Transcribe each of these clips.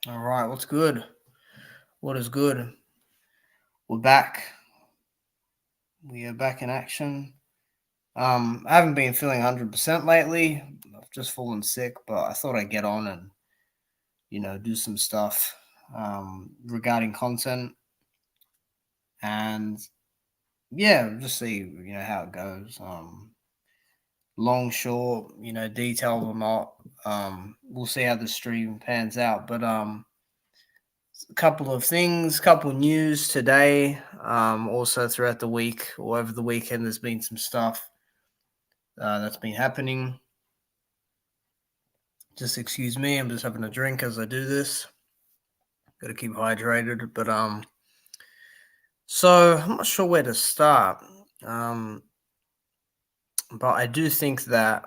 All right, what's good? What is good? We're back. We are back in action. I haven't been feeling 100% lately. I've just fallen sick, but I thought I'd get on and do some stuff regarding content and just see how it goes. Long, short, detailed or not. We'll see how the stream pans out, but a couple of things, couple news today. Also throughout the week or over the weekend, there's been some stuff that's been happening. Just excuse me, I'm just having a drink as I do this. Got to keep hydrated, but so I'm not sure where to start. But I do think that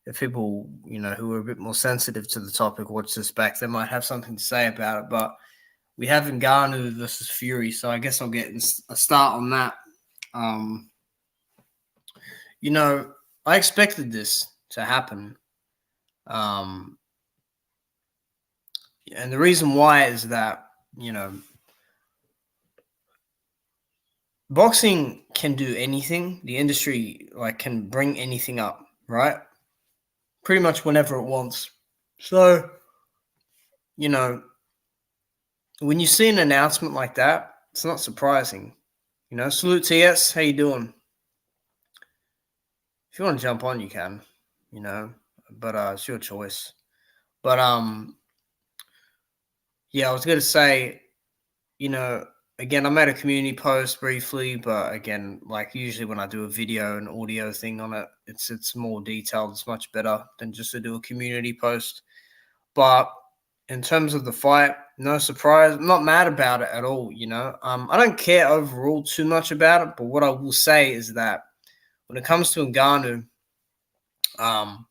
if people who are a bit more sensitive to the topic watch this back, they might have something to say about it. But we have Ngannou versus Fury, so I guess I'll get a start on that. I expected this to happen. And the reason why is that, boxing can do anything. The industry can bring anything up, right? Pretty much whenever it wants. So, when you see an announcement like that, it's not surprising. Salute TS, how you doing? If you want to jump on, you can, but it's your choice. But I was gonna say, again, I made a community post briefly, but again, like usually when I do a video and audio thing on it, it's more detailed. It's much better than just to do a community post. But in terms of the fight, no surprise. I'm not mad about it at all. I don't care overall too much about it. But what I will say is that when it comes to Ngannou, I'm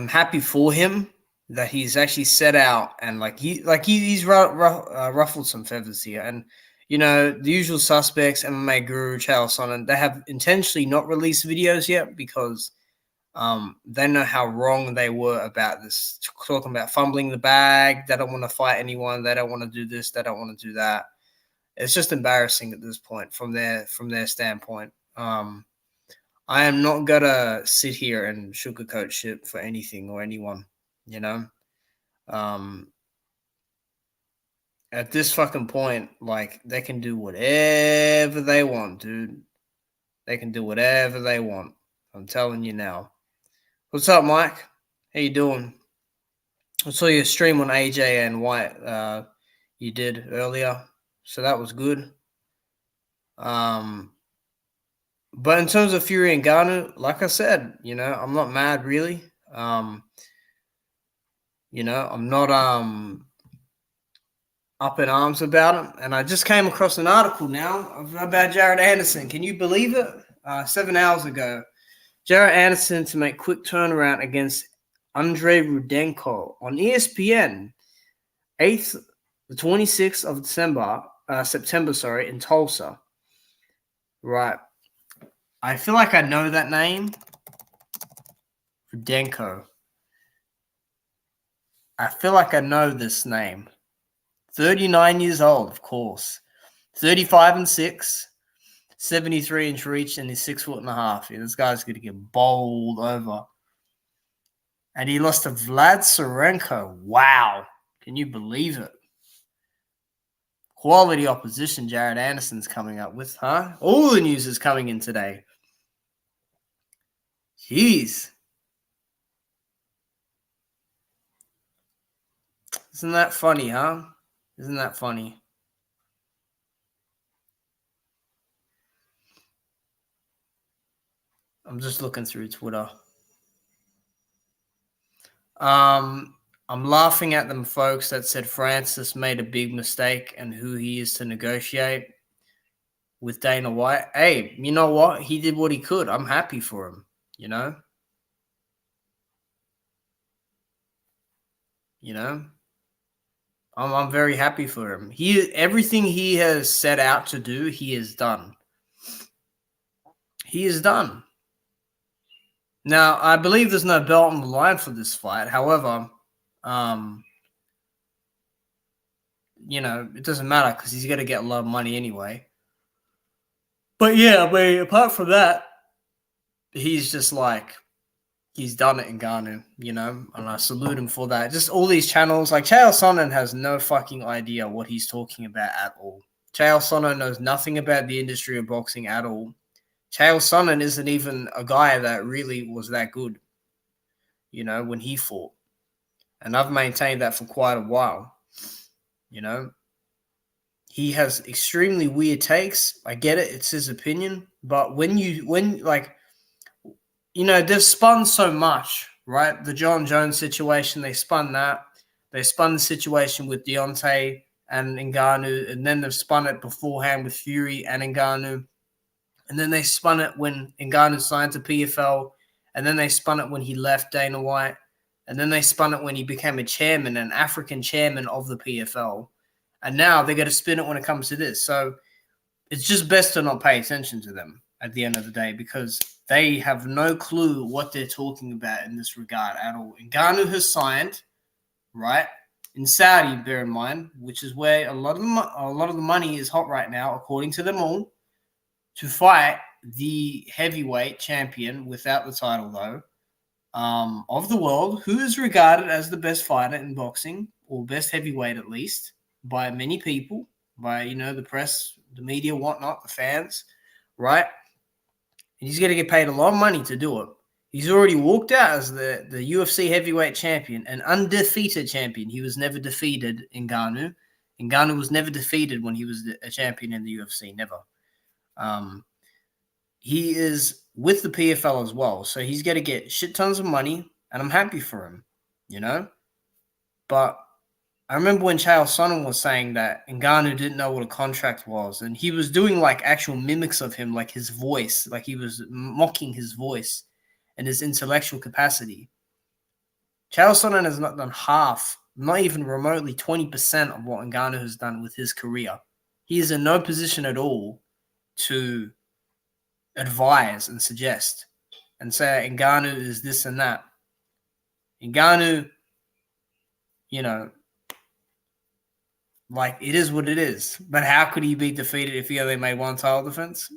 happy for him that he's actually set out and he's ruffled some feathers here. And the usual suspects, MMA Guru, Chael Sonnen, they have intentionally not released videos yet because they know how wrong they were about this, talking about fumbling the bag. They don't want to fight anyone. They don't want to do this. They don't want to do that. It's just embarrassing at this point from their standpoint. I am not gonna sit here and sugarcoat shit for anything or anyone, At this fucking point, they can do whatever they want, dude. They can do whatever they want. I'm telling you now. What's up, Mike? How you doing? I saw your stream on AJ and White you did earlier, so that was good. But in terms of Fury and Ngannou, like I said, I'm not mad really. I'm not up in arms about it. And I just came across an article now about Jared Anderson. Can you believe it? 7 hours ago, Jared Anderson to make quick turnaround against Andrei Rudenko on ESPN, the 26th of September, in Tulsa. Right. I feel like I know that name. Rudenko. I feel like I know this name. 39 years old, of course. 35-6, 73-inch reach, and he's 6'1.5". Yeah, this guy's going to get bowled over. And he lost to Vlad Serenko. Wow. Can you believe it? Quality opposition Jared Anderson's coming up with, huh? All the news is coming in today. Jeez. Isn't that funny, huh? Isn't that funny? I'm just looking through Twitter. I'm laughing at them folks that said Francis made a big mistake and who he is to negotiate with Dana White. Hey, you know what? He did what he could. I'm happy for him, I'm very happy for him. Everything he has set out to do, he has done. He is done. Now, I believe there's no belt on the line for this fight. However, um, it doesn't matter because he's going to get a lot of money anyway. But yeah, I mean, apart from that, he's just like, he's done it in Ngannou, and I salute him for that. Just all these channels, like Chael Sonnen has no fucking idea what he's talking about at all. Chael Sonnen knows nothing about the industry of boxing at all. Chael Sonnen isn't even a guy that really was that good, when he fought. And I've maintained that for quite a while, He has extremely weird takes. I get it. It's his opinion. But they've spun so much, right? The John Jones situation, they spun that. They spun the situation with Deontay and Ngannou, and then they've spun it beforehand with Fury and Ngannou. And then they spun it when Ngannou signed to PFL, and then they spun it when he left Dana White, and then they spun it when he became a chairman, an African chairman of the PFL. And now they're going to spin it when it comes to this. So it's just best to not pay attention to them at the end of the day because they have no clue what they're talking about in this regard at all. Ngannou has signed, right, in Saudi, bear in mind, which is where a lot of the money is hot right now, according to them all, to fight the heavyweight champion without the title, though, of the world, who is regarded as the best fighter in boxing, or best heavyweight at least, by many people, by, the press, the media, whatnot, the fans, right? And he's going to get paid a lot of money to do it. He's already walked out as the UFC heavyweight champion, an undefeated champion. He was never defeated in Ngannou. Ngannou was never defeated when he was a champion in the UFC, never. He is with the PFL as well, so he's going to get shit tons of money, and I'm happy for him, But I remember when Chael Sonnen was saying that Ngannou didn't know what a contract was, and he was doing like actual mimics of him, like his voice, like he was mocking his voice and his intellectual capacity. Chael Sonnen has not done half, not even remotely 20% of what Ngannou has done with his career. He is in no position at all to advise and suggest and say Ngannou is this and that. Ngannou, like, it is what it is. But how could he be defeated if he only made one title defense?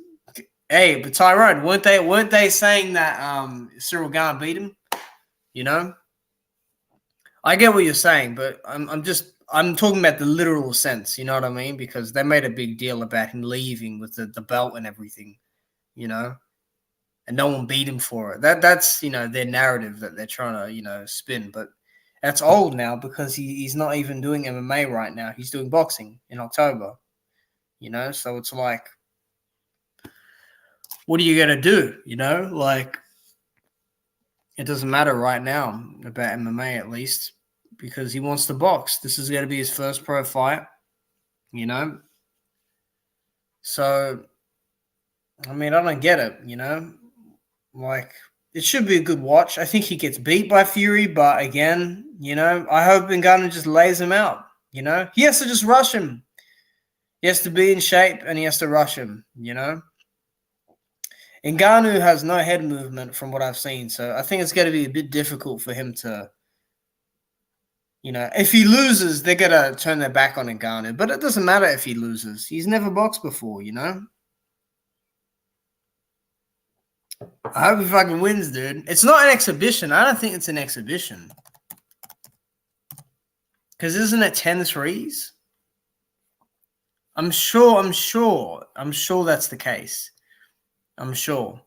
Hey, but Tyrone, weren't they saying that Cyril Gane beat him? I get what you're saying, but I'm talking about the literal sense, you know what I mean? Because they made a big deal about him leaving with the belt and everything, and no one beat him for it. That's their narrative that they're trying to spin, but that's old now because he's not even doing MMA right now. He's doing boxing in October, so it's like, what are you going to do? Like, it doesn't matter right now about MMA at least because he wants to box. This is going to be his first pro fight, So, I mean, I don't get it, Like, it should be a good watch. I think he gets beat by Fury, but again, I hope Ngannou just lays him out, He has to just rush him. He has to be in shape and he has to rush him, Ngannou has no head movement from what I've seen, so I think it's going to be a bit difficult for him to, if he loses, they're going to turn their back on Ngannou, but it doesn't matter if he loses. He's never boxed before, I hope he fucking wins, dude. It's not an exhibition. I don't think it's an exhibition. Because isn't it 10 threes? I'm sure that's the case. I'm sure.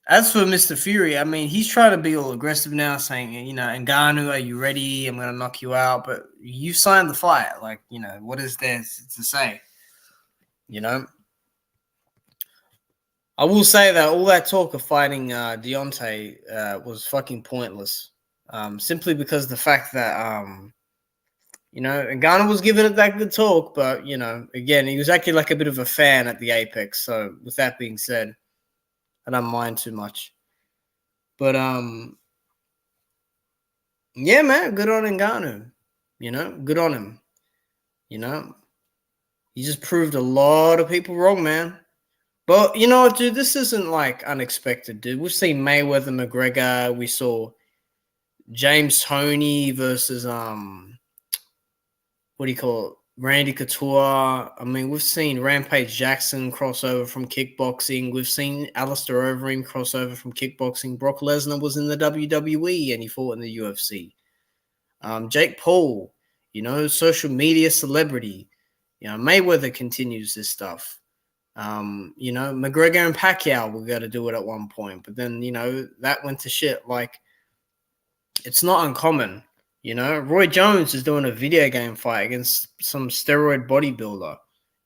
As for Mr. Fury, I mean, he's trying to be all aggressive now, saying, Ngannou, are you ready? I'm going to knock you out. But you signed the fight. Like, what is there to say? I will say that all that talk of fighting Deontay was fucking pointless. Simply because the fact that, Ngannou was giving it that good talk, but, again, he was acting like a bit of a fan at the Apex. So with that being said, I don't mind too much. But, yeah, man, good on Ngannou. Good on him. He just proved a lot of people wrong, man. But you know what, dude? This isn't like unexpected, dude. We've seen Mayweather, McGregor. We saw James Toney versus what do you call it? Randy Couture. I mean, we've seen Rampage Jackson crossover from kickboxing. We've seen Alistair Overeem crossover from kickboxing. Brock Lesnar was in the WWE and he fought in the UFC. Jake Paul, you know, social media celebrity. You know, Mayweather continues this stuff. You know, McGregor and Pacquiao were going to do it at one point, but then, you know, that went to shit. Like, it's not uncommon. You know, Roy Jones is doing a video game fight against some steroid bodybuilder,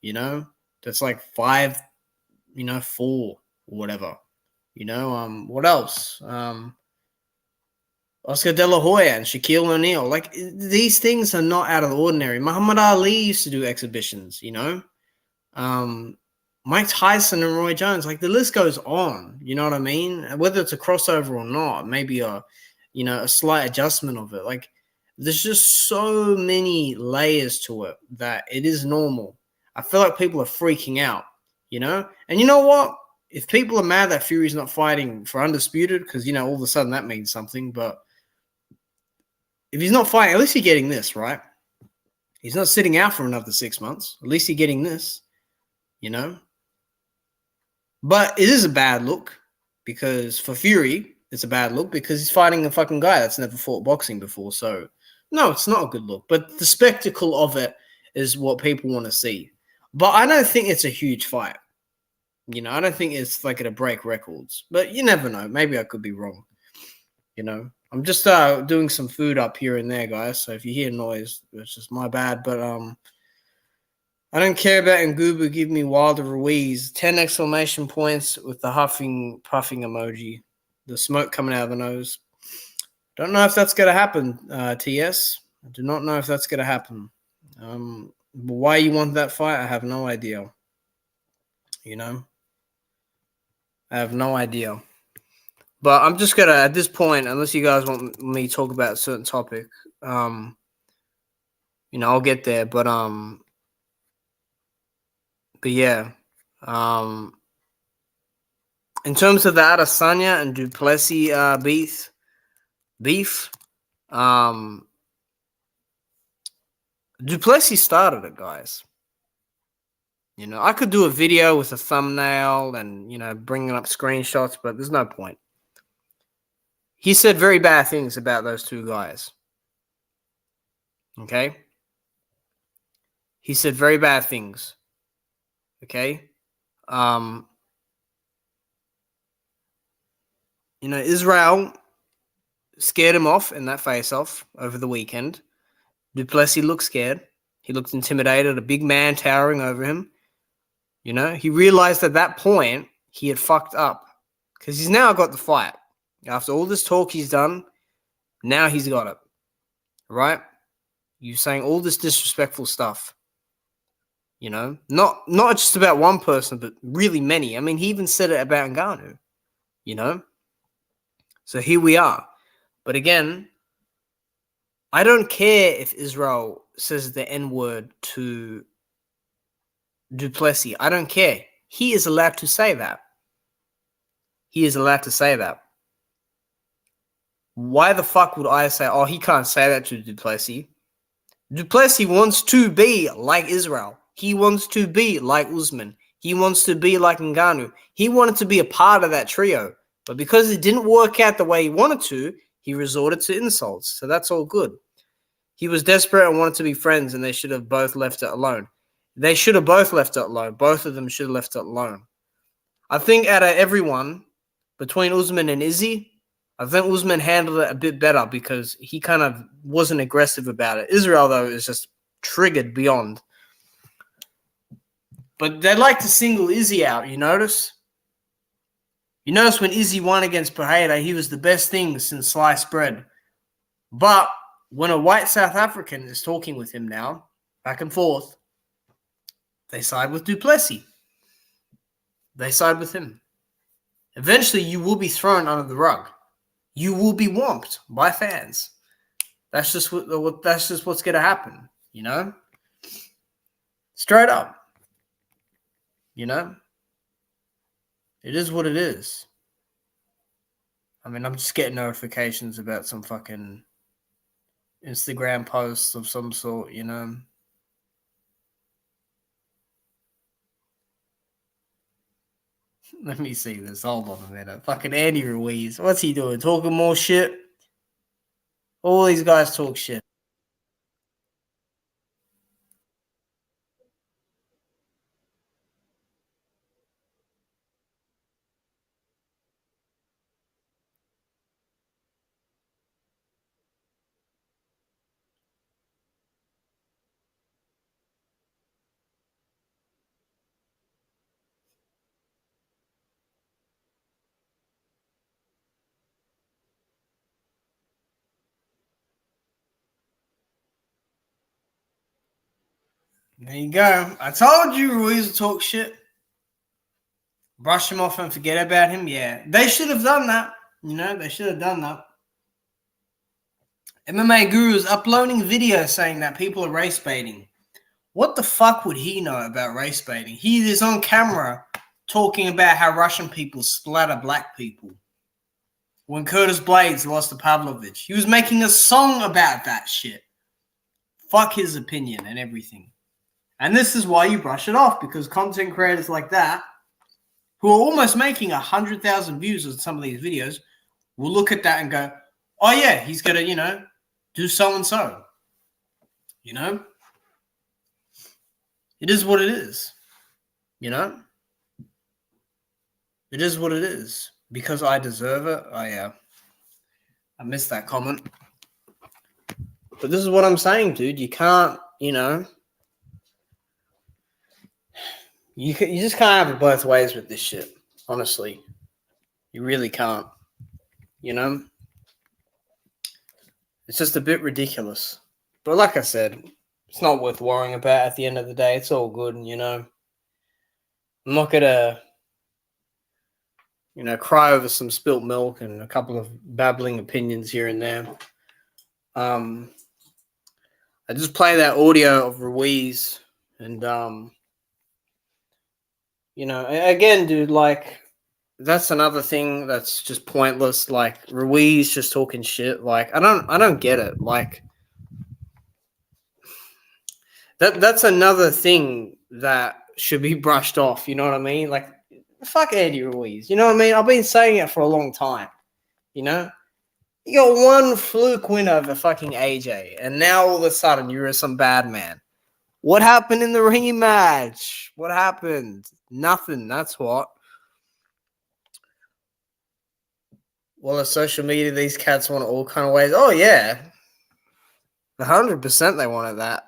you know, that's like 5, 4 or whatever. You know, what else? Oscar De La Hoya and Shaquille O'Neal. Like, these things are not out of the ordinary. Muhammad Ali used to do exhibitions, you know. Mike Tyson and Roy Jones. Like, the list goes on. You know what I mean? Whether it's a crossover or not, maybe a slight adjustment of it. Like, there's just so many layers to it that it is normal. I feel like people are freaking out, you know? And you know what? If people are mad that Fury's not fighting for Undisputed, because, you know, all of a sudden that means something, but if he's not fighting, at least he's getting this, right? He's not sitting out for another 6 months. At least he's getting this, you know? But it is a bad look because for Fury, it's a bad look because he's fighting a fucking guy that's never fought boxing before. So, no, it's not a good look. But the spectacle of it is what people want to see. But I don't think it's a huge fight. You know, I don't think it's like going to break records. But you never know. Maybe I could be wrong. You know, I'm just doing some food up here and there, guys. So if you hear noise, it's just my bad. But I don't care about Ngubu. Give me Wilder Ruiz. 10 exclamation points with the huffing, puffing emoji. The smoke coming out of the nose. Don't know if that's going to happen, TS. I do not know if that's going to happen. Why you want that fight, I have no idea. You know? I have no idea. But I'm just going to, at this point, unless you guys want me to talk about a certain topic, you know, I'll get there. But yeah. In terms of the Adesanya and Du Plessis beef, Du Plessis started it, guys. You know, I could do a video with a thumbnail and, you know, bringing up screenshots, but there's no point. He said very bad things about those two guys. Okay? He said very bad things. Okay? You know, Israel scared him off in that face-off over the weekend. Du Plessis looked scared. He looked intimidated, a big man towering over him. You know, he realized at that point he had fucked up because he's now got the fight. After all this talk he's done, now he's got it. Right? You're saying all this disrespectful stuff. You know, not just about one person, but really many. I mean, he even said it about Ngannou. You know? So here we are. But again, I don't care if Israel says the N-word to Du Plessis. I don't care. He is allowed to say that. He is allowed to say that. Why the fuck would I say, oh, he can't say that to Du Plessis? Du Plessis wants to be like Israel. He wants to be like Usman. He wants to be like Ngannou. He wanted to be a part of that trio. But because it didn't work out the way he wanted to, he resorted to insults. So that's all good. He was desperate and wanted to be friends, and they should have both left it alone. They should have both left it alone. Both of them should have left it alone. I think out of everyone, between Usman and Izzy, I think Usman handled it a bit better because he kind of wasn't aggressive about it. Israel, though, is just triggered beyond. But they like to single Izzy out, you notice? You notice when Izzy won against Pereira, he was the best thing since sliced bread. But when a white South African is talking with him now, back and forth, they side with Du Plessis. They side with him. Eventually, you will be thrown under the rug. You will be whomped by fans. That's just what's going to happen, you know? Straight up. You know? It is what it is. I mean, I'm just getting notifications about some fucking Instagram posts of some sort, you know. Let me see this. Hold on a minute. Fucking Andy Ruiz. What's he doing? Talking more shit? All these guys talk shit. There you go. I told you Ruiz would talk shit. Brush him off and forget about him. Yeah. They should have done that. You know, they should have done that. MMA Guru is uploading videos saying that people are race baiting. What the fuck would he know about race baiting? He is on camera talking about how Russian people splatter black people. When Curtis Blades lost to Pavlovich, he was making a song about that shit. Fuck his opinion and everything. And this is why you brush it off, because content creators like that, who are almost making 100,000 views on some of these videos, will look at that and go, oh yeah, he's going to, you know, do so-and-so. You know? It is what it is. You know? It is what it is. Because I deserve it. I missed that comment. But this is what I'm saying, dude. You can't, you know, you just can't have it both ways with this shit. Honestly. You really can't. You know? It's just a bit ridiculous. But like I said, it's not worth worrying about at the end of the day. It's all good, you know. I'm not going to, you know, cry over some spilt milk and a couple of babbling opinions here and there. I just play that audio of Ruiz and, you know, again, dude, like, that's another thing that's just pointless. Like, Ruiz just talking shit. Like, I don't get it. Like, that's another thing that should be brushed off. You know what I mean? Like, fuck Andy Ruiz. You know what I mean? I've been saying it for a long time. You know? You got one fluke win over fucking AJ, and now all of a sudden you're some bad man. What happened in the rematch? What happened? Nothing. That's what. Well, on social media, these cats want all kind of ways. Oh, yeah. 100% they wanted that.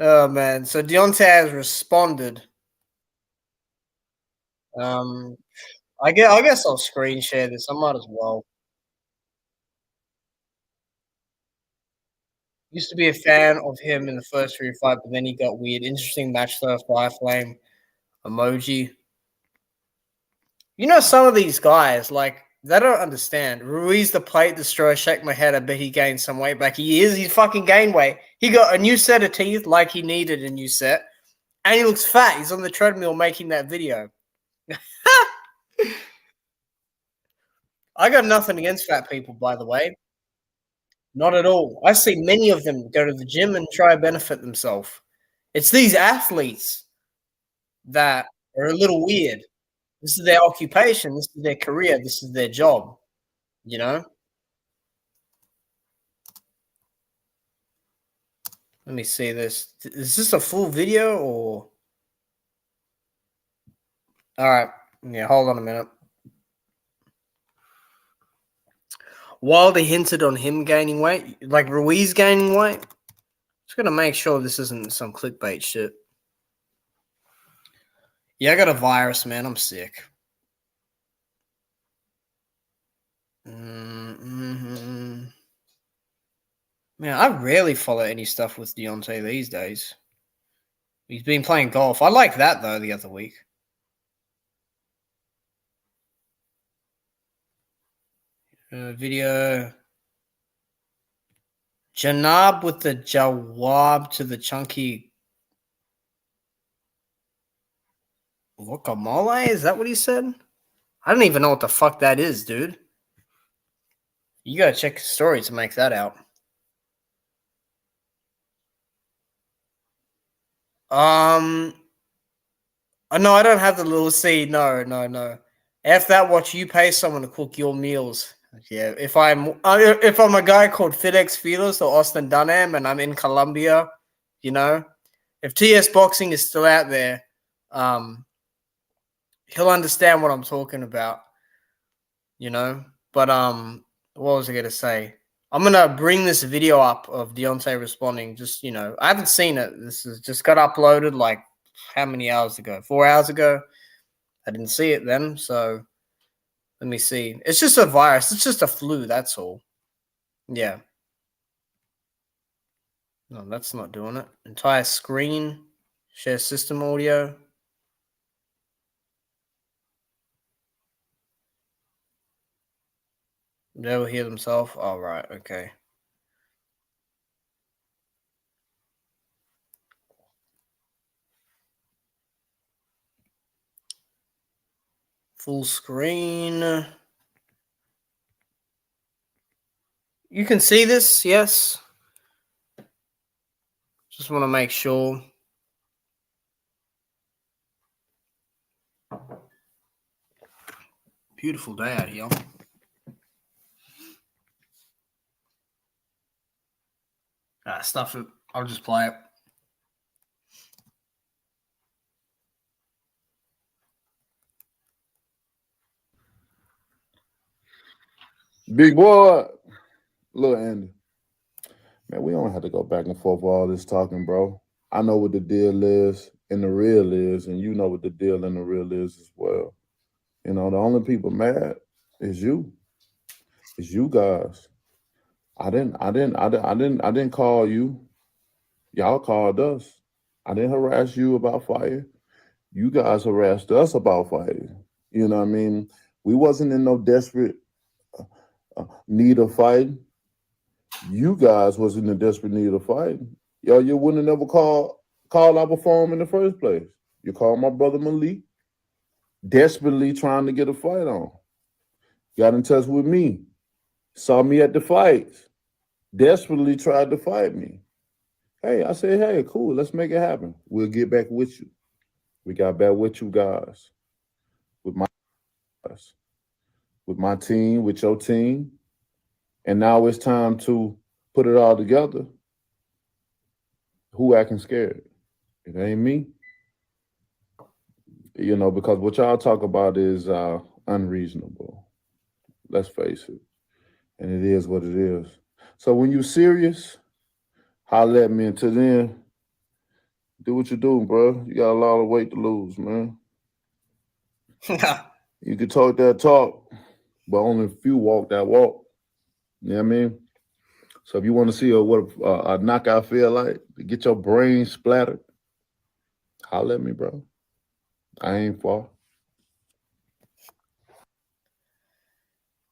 Oh, man. So Deontay has responded. I guess I'll screen share this. I might as well. Used to be a fan of him in the first Fury fight, but then he got weird. Interesting match though. Fire flame emoji. You know, some of these guys, like, they don't understand. Ruiz the plate destroyer, shake my head. I bet he gained some weight back. He's fucking gained weight. He got a new set of teeth like he needed a new set. And he looks fat. He's on the treadmill making that video. I got nothing against fat people, by the way. Not at all. I see many of them go to the gym and try to benefit themselves. It's these athletes that are a little weird. This is their occupation. This is their career. This is their job. You know? Let me see this. Is this a full video or? All right. Yeah, hold on a minute. Wilder hinted on him gaining weight, like Ruiz gaining weight. Just gonna make sure this isn't some clickbait shit. Yeah, I got a virus, man. I'm sick. Mm-hmm. Man, I rarely follow any stuff with Deontay these days. He's been playing golf. I like that though the other week. Video. Janab with the jawab to the chunky. Guacamole? Is that what he said? I don't even know what the fuck that is, dude. You gotta check his story to make that out. No, I don't have the little C. No. After that, watch you pay someone to cook your meals. Yeah, if I'm a guy called FedEx Feelers or Austin Dunham and I'm in Colombia, you know, if TS Boxing is still out there, he'll understand what I'm talking about, you know. But what was I gonna say? I'm gonna bring this video up of Deontay responding. Just I haven't seen it. This is just got uploaded like how many hours ago? 4 hours ago. I didn't see it then, so let me see. It's just a virus. It's just a flu. That's all. Yeah. No, that's not doing it. Entire screen. Share system audio. They will hear themselves. Oh, right. Okay. Full screen. You can see this, yes. Just want to make sure. Beautiful day out here. Stuff it. I'll just play it. Big boy, little Andy. Man, we don't have to go back and forth with all this talking, bro. I know what the deal is and the real is, and you know what the deal and the real is as well. The only people mad is you. It's you guys. I didn't call you. Y'all called us. I didn't harass you about fighting. You guys harassed us about fighting. You know what I mean? We wasn't in no desperate need of fighting. You guys was in the desperate need of fighting. Yo, you wouldn't have never called out before him in the first place. You called my brother Malik, desperately trying to get a fight on. Got in touch with me, saw me at the fights, desperately tried to fight me. Hey, I said, hey, cool, let's make it happen. We'll get back with you. We got back with you guys, with my team, with your team. And now it's time to put it all together. Who acting scared? It ain't me. Because what y'all talk about is unreasonable. Let's face it. And it is what it is. So when you serious, holler at me. Until then, do what you're doing, bro. You got a lot of weight to lose, man. You can talk that talk, but only a few walk that walk. You know what I mean? So if you want to see what a knockout feel like, to get your brain splattered, holler at me, bro. I ain't far.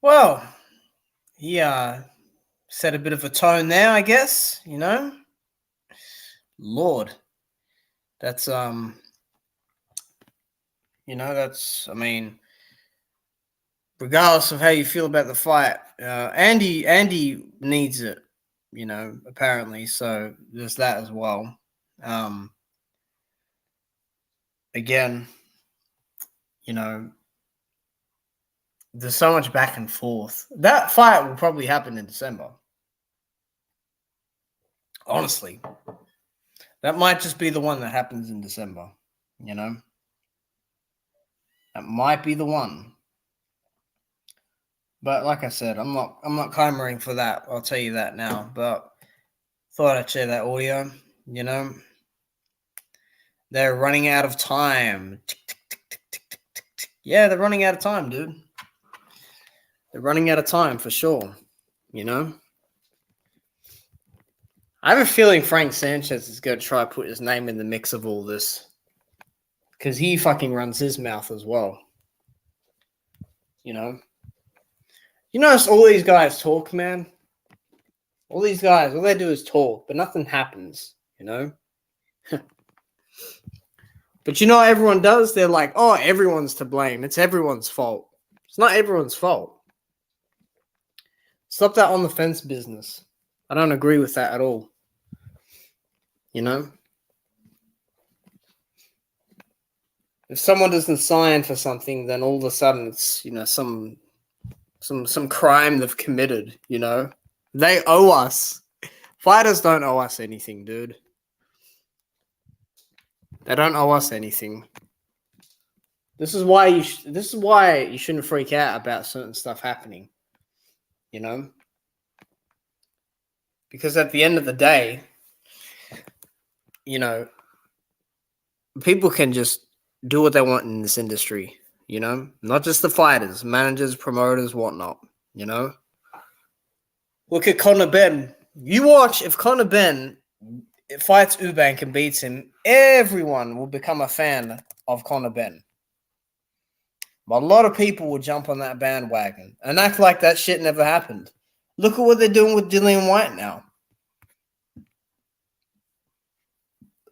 Well, he set a bit of a tone there, I guess. Lord, that's that's, I mean, regardless of how you feel about the fight, Andy needs it, apparently. So there's that as well. Again, there's so much back and forth. That fight will probably happen in December. Honestly, that might just be the one that happens in December. That might be the one. But like I said, I'm not clamoring for that. I'll tell you that now. But thought I'd share that audio. They're running out of time. Yeah, they're running out of time, dude. They're running out of time for sure. I have a feeling Frank Sanchez is going to try to put his name in the mix of all this. Because he fucking runs his mouth as well. Notice all these guys talk, man. All these guys, all they do is talk, but nothing happens, But you know what everyone does? They're like, oh, everyone's to blame. It's everyone's fault. It's not everyone's fault. Stop that on the fence business. I don't agree with that at all. You know? If someone doesn't sign for something, then all of a sudden it's, you know, some crime they've committed, you know? They owe us. Fighters don't owe us anything, dude. They don't owe us anything. This is why you shouldn't freak out about certain stuff happening. You know? Because at the end of the day, you know, people can just do what they want in this industry, you know? Not just the fighters, managers, promoters, whatnot, you know? Look at Conor Benn. You watch, if Conor Benn fights Eubank and beats him, everyone will become a fan of Conor Benn. But a lot of people will jump on that bandwagon and act like that shit never happened. Look at what they're doing with Dillian White now.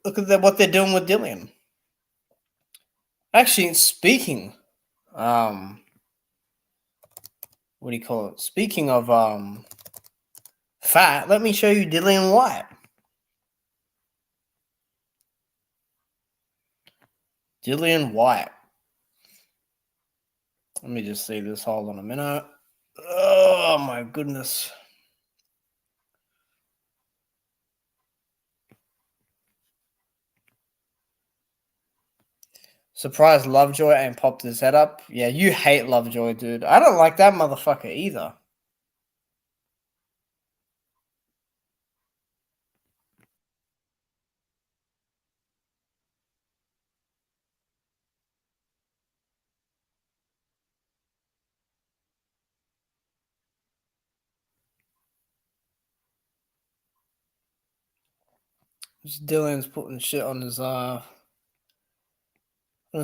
Look at what they're doing with Dillian. Actually, speaking, what do you call it? Speaking of fat, let me show you Dillian White. Dillian White. Let me just see this. Hold on a minute. Oh, my goodness. Surprised Lovejoy ain't popped his head up. Yeah, you hate Lovejoy, dude. I don't like that motherfucker either. Dylan's putting shit on his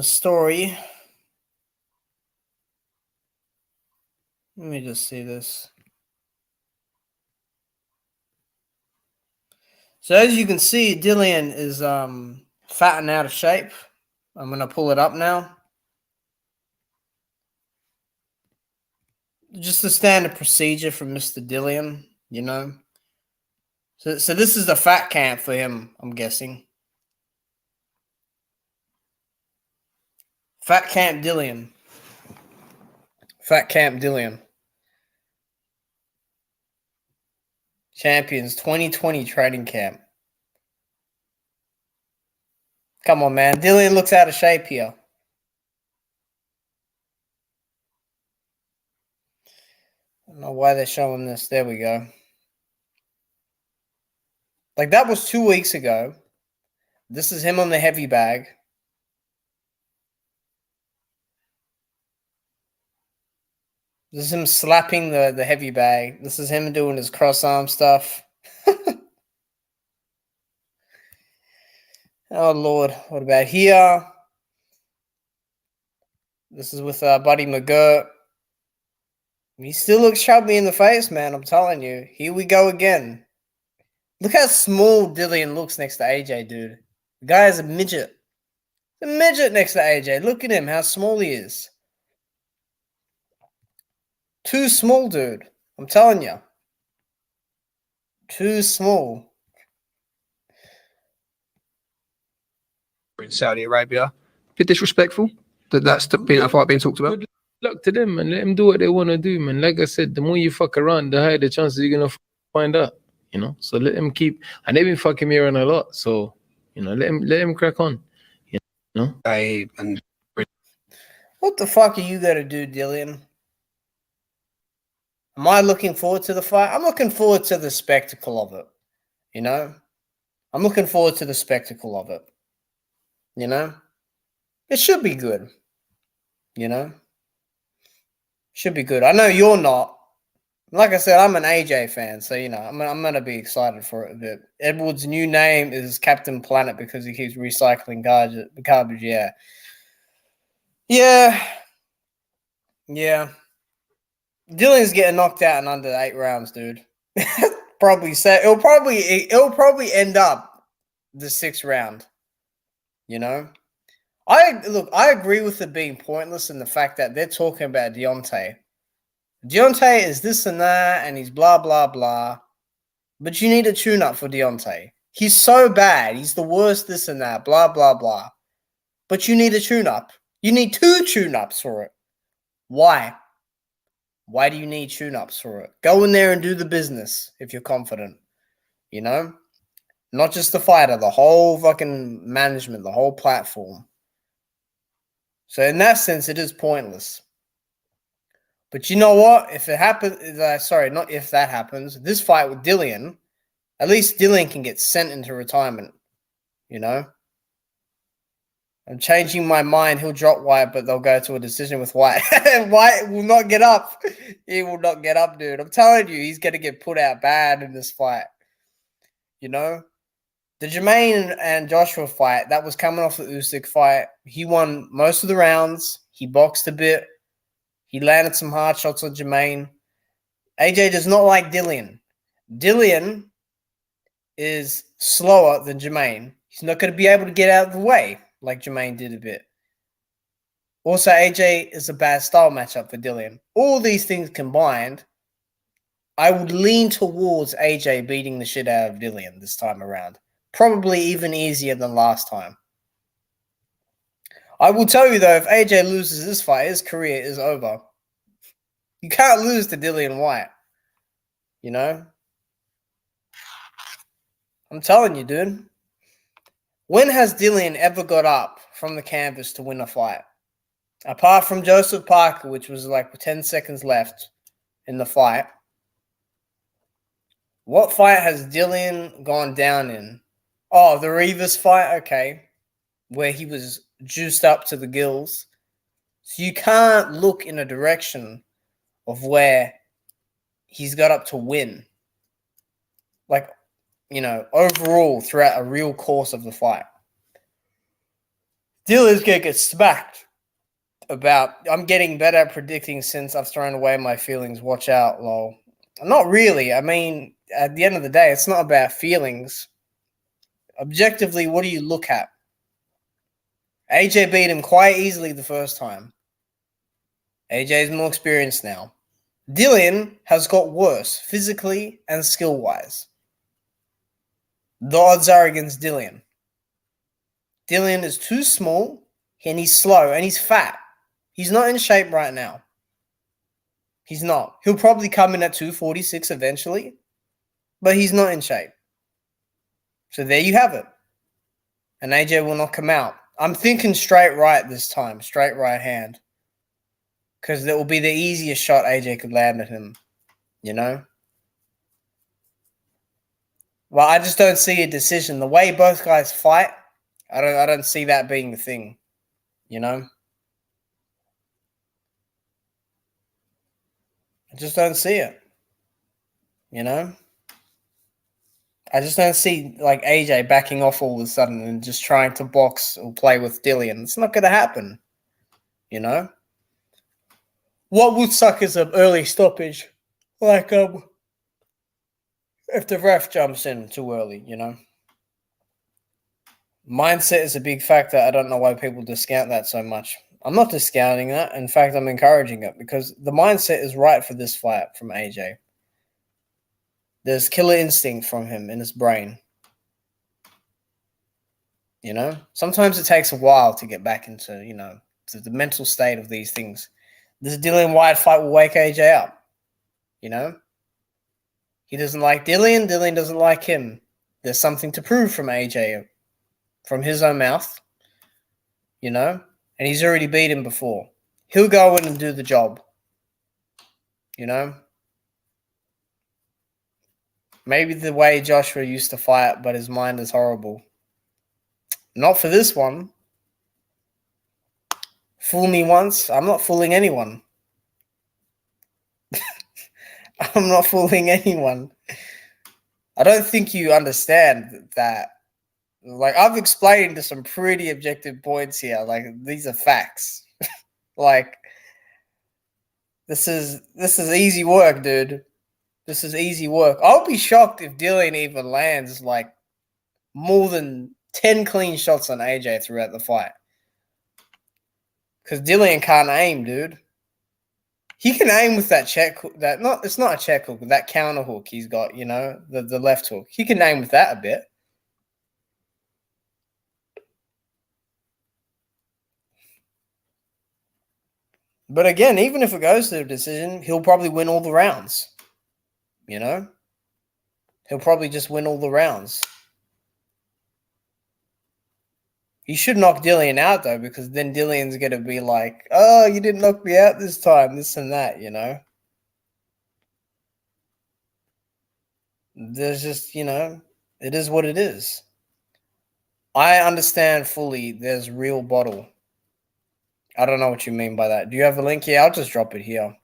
story. Let me just see this. So as you can see, Dillian is fat and out of shape. I'm gonna pull it up now. Just the standard procedure from Mr. Dillian, you know. So this is the fat camp for him, I'm guessing. Fat Camp Dillian. Fat Camp Dillian. Champions 2020 training camp. Come on, man. Dillian looks out of shape here. I don't know why they're showing this. There we go. Like, that was 2 weeks ago. This is him on the heavy bag. This is him slapping the heavy bag. This is him doing his cross arm stuff. Oh, Lord. What about here? This is with Buddy McGirt. He still looks chubby in the face, man. I'm telling you. Here we go again. Look how small Dillian looks next to AJ, dude. The guy is a midget. A midget next to AJ. Look at him, how small he is. Too small, dude. I'm telling you. Too small. In Saudi Arabia, bit disrespectful. That's being a fight being talked about. Good luck to them, man. Let them do what they want to do, man. Like I said, the more you fuck around, the higher the chances you're gonna find out. You know, so let them keep. And they've been fucking me around a lot. So you know, let them crack on. You know. What the fuck are you gonna do, Dillian? Am I looking forward to the fight? I'm looking forward to the spectacle of it. You know? I'm looking forward to the spectacle of it. You know? It should be good. You know? Should be good. I know you're not. Like I said, I'm an AJ fan, so, you know, I'm going to be excited for it a bit. Edward's new name is Captain Planet because he keeps recycling garbage, yeah. Yeah. Yeah. Dillian's getting knocked out in under 8 rounds, dude. Probably say it'll probably end up the 6th round. You know? I agree with it being pointless in the fact that they're talking about Deontay. Deontay is this and that, and he's blah, blah, blah. But you need a tune-up for Deontay. He's so bad. He's the worst, this and that, blah, blah, blah. But you need a tune-up. You need 2 tune-ups for it. Why? Why do you need tune-ups for it? Go in there and do the business if you're confident. You know? Not just the fighter, the whole fucking management, the whole platform. So in that sense, it is pointless. But you know what? If it happens, not if that happens, this fight with Dillian, at least Dillian can get sent into retirement. You know? I'm changing my mind. He'll drop Wyatt, but they'll go to a decision with Wyatt. Wyatt will not get up. He will not get up, dude. I'm telling you, he's going to get put out bad in this fight. You know? The Jermaine and Joshua fight, that was coming off the Usyk fight. He won most of the rounds. He boxed a bit. He landed some hard shots on Jermaine. AJ does not like Dillian. Dillian is slower than Jermaine. He's not going to be able to get out of the way like Jermaine did a bit. Also, AJ is a bad style matchup for Dillian. All these things combined, I would lean towards AJ beating the shit out of Dillian this time around. Probably even easier than last time. I will tell you, though, if AJ loses this fight, his career is over. You can't lose to Dillian Whyte. You know? I'm telling you, dude. When has Dillian ever got up from the canvas to win a fight? Apart from Joseph Parker, which was like 10 seconds left in the fight. What fight has Dillian gone down in? Oh, the Rivas fight? Okay. Where he was juiced up to the gills. So you can't look in a direction of where he's got up to win. Like, you know, overall throughout a real course of the fight. Dillian's going to get smacked about, I'm getting better at predicting since I've thrown away my feelings. Watch out, lol. Not really. I mean, at the end of the day, it's not about feelings. Objectively, what do you look at? AJ beat him quite easily the first time. AJ is more experienced now. Dillian has got worse physically and skill-wise. The odds are against Dillian. Dillian is too small, and he's slow, and he's fat. He's not in shape right now. He's not. He'll probably come in at 246 eventually, but he's not in shape. So there you have it. And AJ will not come out. I'm thinking straight right this time, straight right hand. Because that will be the easiest shot AJ could land at him, you know? Well, I just don't see a decision. The way both guys fight, I don't see that being the thing, you know? I just don't see it, you know? I just don't see like AJ backing off all of a sudden and just trying to box or play with Dillian. It's not going to happen, you know? What would suck is an early stoppage, like if the ref jumps in too early, you know? Mindset is a big factor. I don't know why people discount that so much. I'm not discounting that. In fact, I'm encouraging it because the mindset is right for this fight from AJ. There's killer instinct from him in his brain. You know? Sometimes it takes a while to get back into, you know, to the mental state of these things. This Dillian Whyte fight will wake AJ up. You know? He doesn't like Dillian. Dillian doesn't like him. There's something to prove from AJ. From his own mouth. You know? And he's already beat him before. He'll go in and do the job. You know? Maybe the way Joshua used to fight, but his mind is horrible. Not for this one. Fool me once, I'm not fooling anyone. I'm not fooling anyone. I don't think you understand that. Like, I've explained some pretty objective points here. Like, these are facts. Like, this is easy work, dude. This is easy work. I'll be shocked if Dillian even lands like more than 10 clean shots on AJ throughout the fight. Because Dillian can't aim, dude. He can aim with that check hook. It's not a check hook, that counter hook he's got, the left hook. He can aim with that a bit. But again, even if it goes to a decision, he'll probably win all the rounds. He'll probably just win all the rounds. He should knock Dillian out, though, because then Dillian's going to be like, oh, you didn't knock me out this time, this and that, There's just, it is what it is. I understand fully there's real bottle. I don't know what you mean by that. Do you have a link here? I'll just drop it here.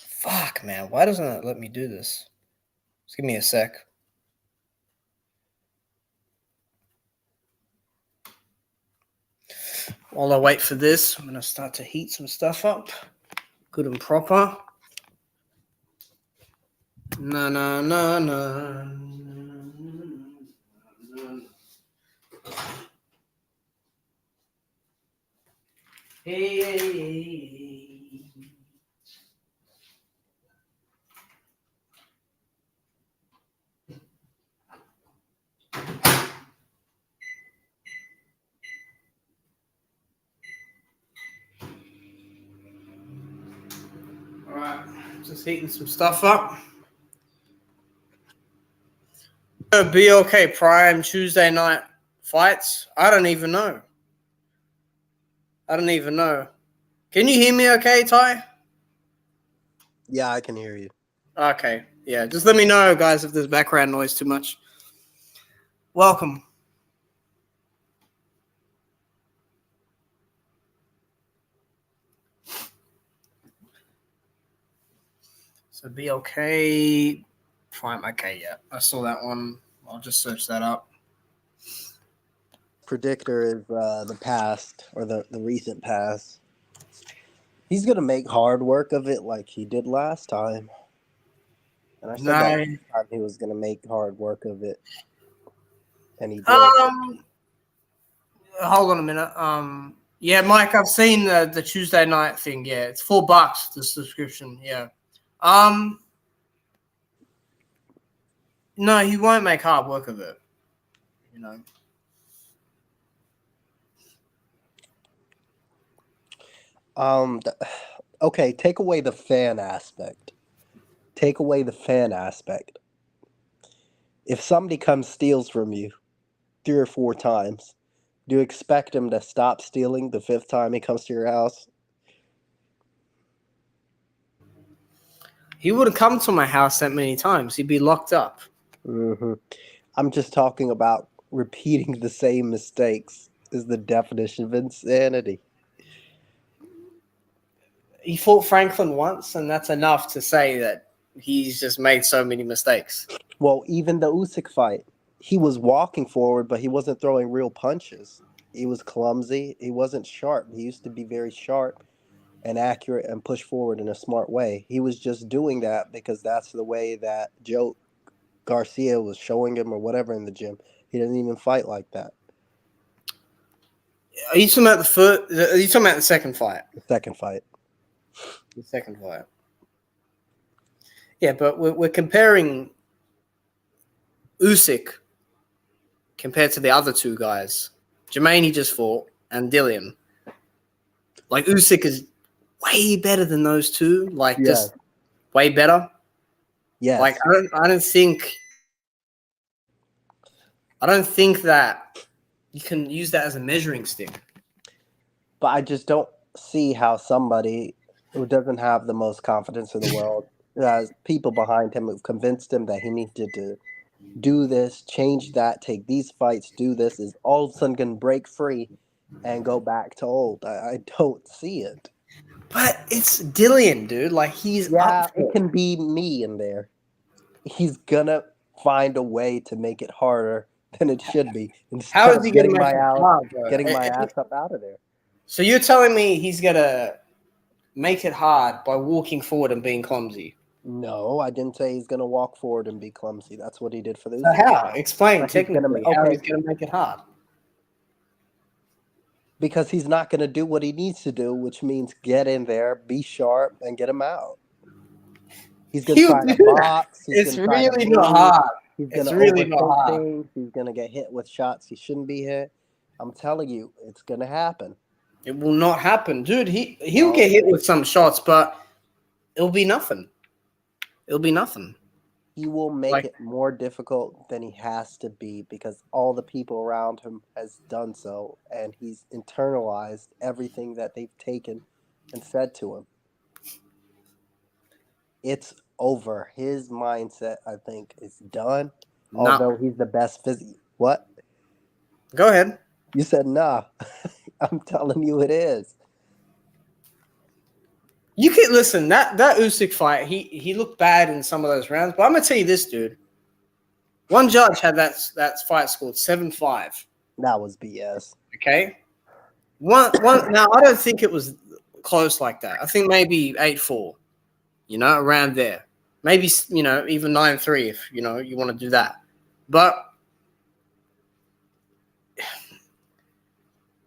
Fuck, man. Why doesn't it let me do this? Just give me a sec. While I wait for this, I'm going to start to heat some stuff up. Good and proper. No. Hey. All right, just heating some stuff up. BLK Prime Tuesday night fights. I don't even know. Can you hear me okay, Ty? Yeah, I can hear you. Okay. Yeah, just let me know, guys, if there's background noise too much. Welcome. So BLK Prime. Okay, yeah. I saw that one. I'll just search that up. Predictor is the past, or the recent past. He's going to make hard work of it like he did last time. And I said that last time he was going to make hard work of it. And he did. Hold on a minute. Yeah, Mike, I've seen the Tuesday night thing. Yeah, it's $4, the subscription. Yeah. No, he won't make hard work of it. Okay, take away the fan aspect. If somebody comes steals from you 3 or 4 times, do you expect him to stop stealing the 5th time he comes to your house? He wouldn't come to my house that many times. He'd be locked up. Mm-hmm. I'm just talking about repeating the same mistakes is the definition of insanity. He fought Franklin once, and that's enough to say that he's just made so many mistakes. Well, even the Usyk fight, he was walking forward, but he wasn't throwing real punches. He was clumsy. He wasn't sharp. He used to be very sharp and accurate and push forward in a smart way. He was just doing that because that's the way that Joe Garcia was showing him or whatever in the gym. He doesn't even fight like that. Are you talking about Are you talking about the second fight? The second fight. The second fight. Yeah, but we're comparing Usyk compared to the other two guys. Jermaine he just fought and Dillian. Like Usyk is way better than those two. Like just way better. Yeah. Like I don't think that you can use that as a measuring stick. But I just don't see how somebody who doesn't have the most confidence in the world, has people behind him who've convinced him that he needed to do this, change that, take these fights, do this, is all of a sudden going to break free and go back to old. I don't see it. But it's Dillian, dude. Like he's up for it can be me in there. He's going to find a way to make it harder than it should be. How is he getting my ass up out of there? So you're telling me he's going to make it hard by walking forward and being clumsy? No, I didn't say he's going to walk forward and be clumsy. That's what he did for the So how? Explain technically how he's going to make it hard. Because he's not going to do what he needs to do, which means get in there, be sharp, and get him out. He's going to He'll try do to that. box. He's It's going to try to really not move. hard. He's going It's to really not overthink hard. things. He's going to get hit with shots he shouldn't be hit. I'm telling you, it's going to happen. It will not happen, dude. He'll No. get hit with some shots, but it'll be nothing. It'll be nothing. He will make it more difficult than he has to be because all the people around him has done so, and he's internalized everything that they've taken and said to him. It's over. His mindset, I think, is done. No. Although he's the best What? Go ahead. You said nah. I'm telling you it is. You can listen, that Usyk fight, he looked bad in some of those rounds, but I'm gonna tell you this, dude. One judge had that fight scored 7-5. That was BS. Okay. One now I don't think it was close like that. I think maybe 8-4, around there. Maybe even 9-3 if you want to do that. But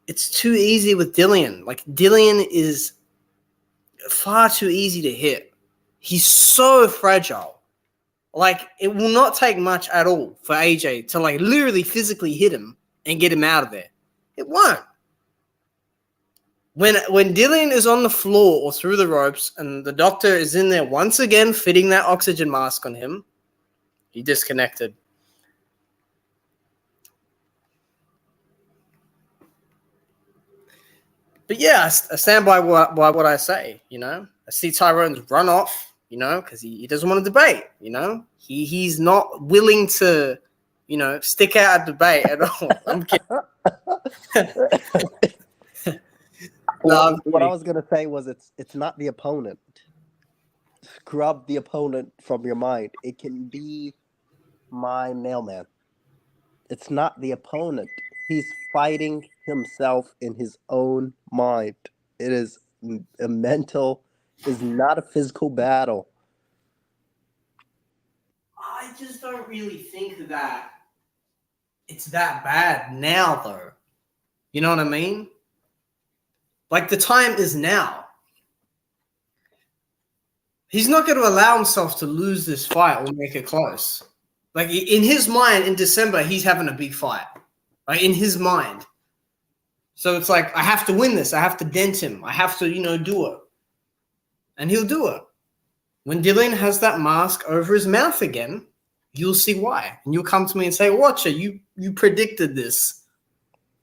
it's too easy with Dillian. Like Dillian is far too easy to hit. He's so fragile. Like it will not take much at all for AJ to like literally physically hit him and get him out of there. It won't. When Dillian is on the floor or through the ropes and the doctor is in there once again fitting that oxygen mask on him, he disconnected. But yeah, I stand by what I say, I see Tyrone's run off, because he doesn't want to debate, He's not willing to, stick out a debate at all. I'm kidding. What I was going to say was it's not the opponent. Scrub the opponent from your mind. It can be my mailman. It's not the opponent. He's fighting himself in his own mind. It is a mental, is not a physical battle. I just don't really think that it's that bad now, though. You know what I mean? Like, the time is now. He's not going to allow himself to lose this fight or make it close. Like, in his mind, in December, he's having a big fight. Like, in his mind. So it's like, I have to win this. I have to dent him. I have to, do it. And he'll do it. When Dillian has that mask over his mouth again, you'll see why. And you'll come to me and say, Watcher, you predicted this.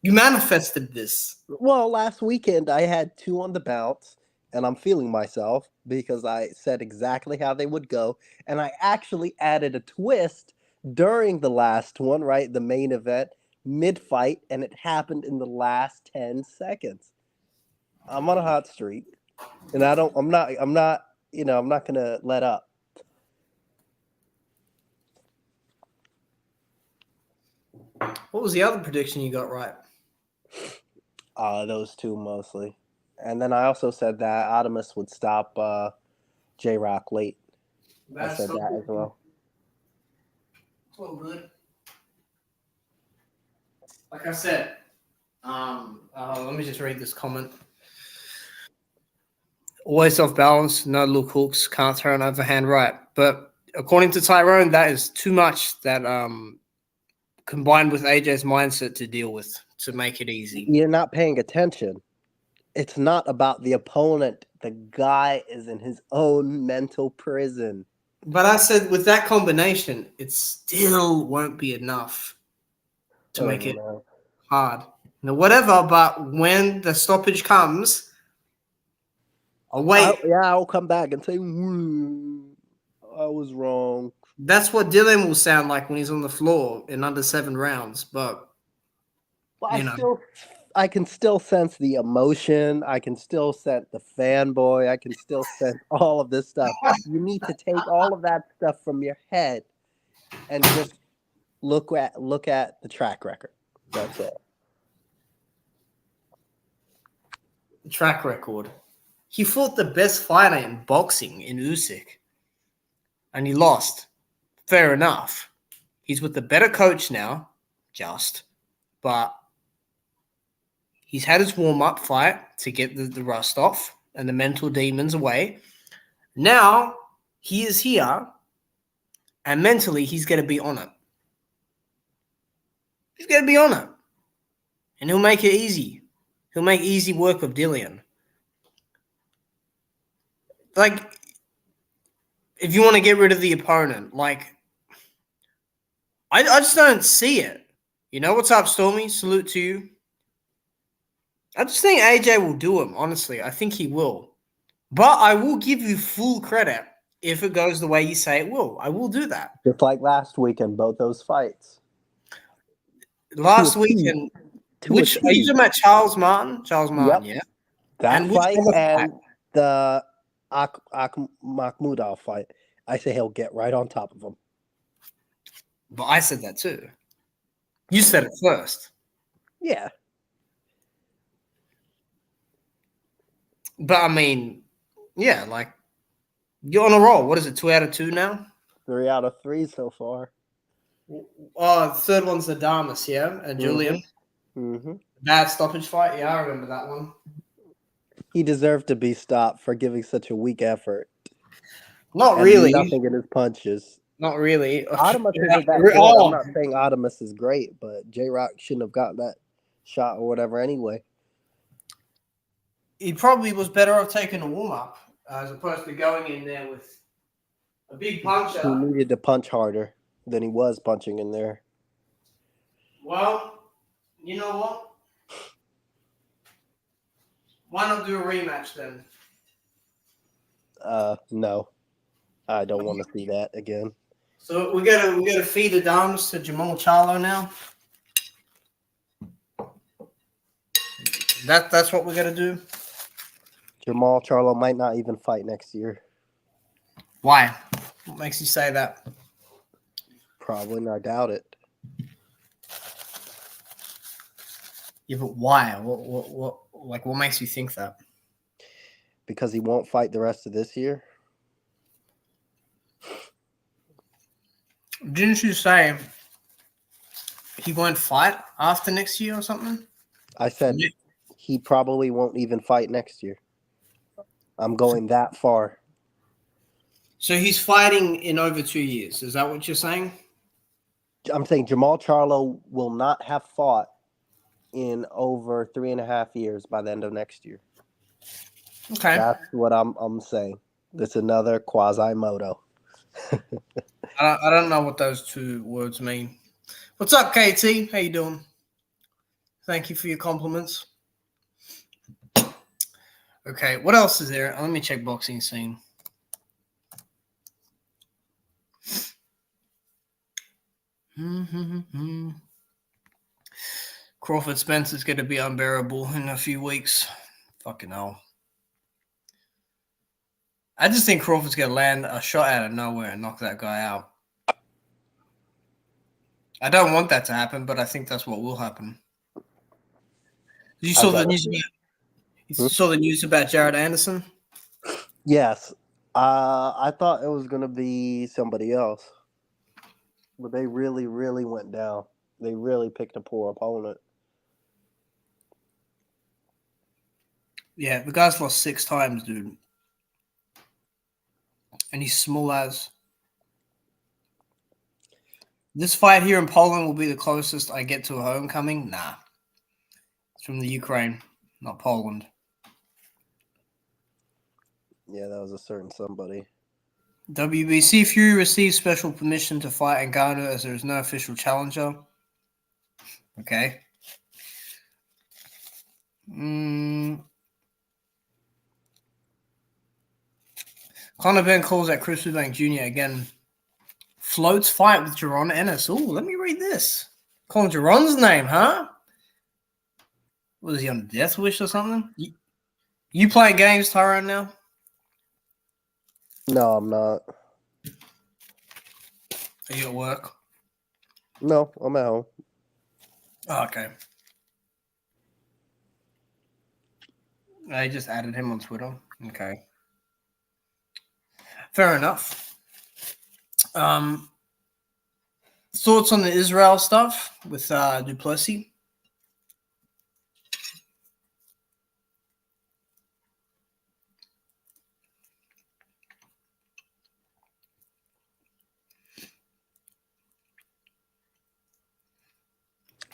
You manifested this. Well, last weekend I had 2 on the bounce, and I'm feeling myself because I said exactly how they would go. And I actually added a twist during the last one, right? The main event, mid-fight, and it happened in the last 10 seconds. I'm on a hot streak, and I'm not gonna let up. What was the other prediction you got right? Those 2 mostly. And then I also said that Adamus would stop J-Rock late. I said that as well. It's all good. Like I said, let me just read this comment. Always off balance, no look hooks, can't throw an overhand right. But according to Tyrone, that is too much that combined with AJ's mindset to deal with to make it easy. You're not paying attention. It's not about the opponent. The guy is in his own mental prison. But I said with that combination, it still won't be enough to make it hard. Now, whatever, but when the stoppage comes, I'll wait. I'll come back and say, I was wrong. That's what Dylan will sound like when he's on the floor in under 7 rounds. But I can still sense the emotion. I can still sense the fanboy. I can still sense all of this stuff. You need to take all of that stuff from your head and just look at the track record. That's it. Track record. He fought the best fighter in boxing in Usyk, and he lost. Fair enough. He's with the better coach now, but He's had his warm-up fight to get the rust off and the mental demons away. Now he is here, and mentally he's going to be on it. He's going to be on it. And he'll make it easy. He'll make easy work of Dillian. Like, if you want to get rid of the opponent, like, I just don't see it. You know what's up, Stormy? Salute to you. I just think AJ will do him, honestly. I think he will. But I will give you full credit if it goes the way you say it will. I will do that. Just like last weekend, both those fights. Last weekend, which are you talking about? Charles Martin? Charles Martin, yeah. That And fight which other and fight? the Mahmoudov fight, I say he'll get right on top of him. But I said that too. You said it first. Yeah. But I mean, yeah, like, you're on a roll. What is it, 2 out of 2 now? 3 out of 3 so far. Oh, the third one's the Damas, yeah? And Julian. Mm-hmm. Bad stoppage fight. Yeah, I remember that one. He deserved to be stopped for giving such a weak effort. Not And really. nothing in his punches. Not really. Artemis isn't that good. I'm not saying Artemis is great, but J-Rock shouldn't have gotten that shot or whatever anyway. He probably was better off taking a warm-up as opposed to going in there with a big puncher. He needed to punch harder than he was punching in there. Well, you know what? Why not do a rematch then? No. I don't want to see that again. So we gotta feed the Damas to Jamal Charlo now. That's what we gotta do. Jamal Charlo might not even fight next year. Why? What makes you say that? Probably, and I doubt it. Yeah, but why? What makes you think that? Because he won't fight the rest of this year. Didn't you say he won't fight after next year or something? I said he probably won't even fight next year. I'm going that far. So he's fighting in over 2 years. Is that what you're saying? I'm saying Jamal Charlo will not have fought in over 3.5 years by the end of next year. Okay. That's what I'm saying. That's another Quasimodo. I don't know what those two words mean. What's up, KT? How you doing? Thank you for your compliments. Okay, what else is there? Let me check boxing scene. Crawford Spencer's going to be unbearable in a few weeks. Fucking hell. I just think Crawford's going to land a shot out of nowhere and knock that guy out. I don't want that to happen, but I think that's what will happen. You saw the news about, saw the news about Jared Anderson? Yes. I thought it was going to be somebody else. But they really, really went down. They really picked a poor opponent. Yeah, the guy's lost 6 times, dude. And he's small as. This fight here in Poland will be the closest I get to a homecoming? Nah. It's from the Ukraine, not Poland. Yeah, that was a certain somebody. WBC Fury received special permission to fight Ngannou as there is no official challenger. Okay. Conor Ben calls out Chris Eubank Jr. again. Floats fight with Jaron Ennis. Oh, let me read this. Calling Jaron's name, huh? Was he on Death Wish or something? You playing games, Tyrone, now? No, I'm not. Are you at work? No, I'm at home. Oh, okay. I just added him on Twitter. Okay. Fair enough. Thoughts on the Israel stuff with Du Plessis?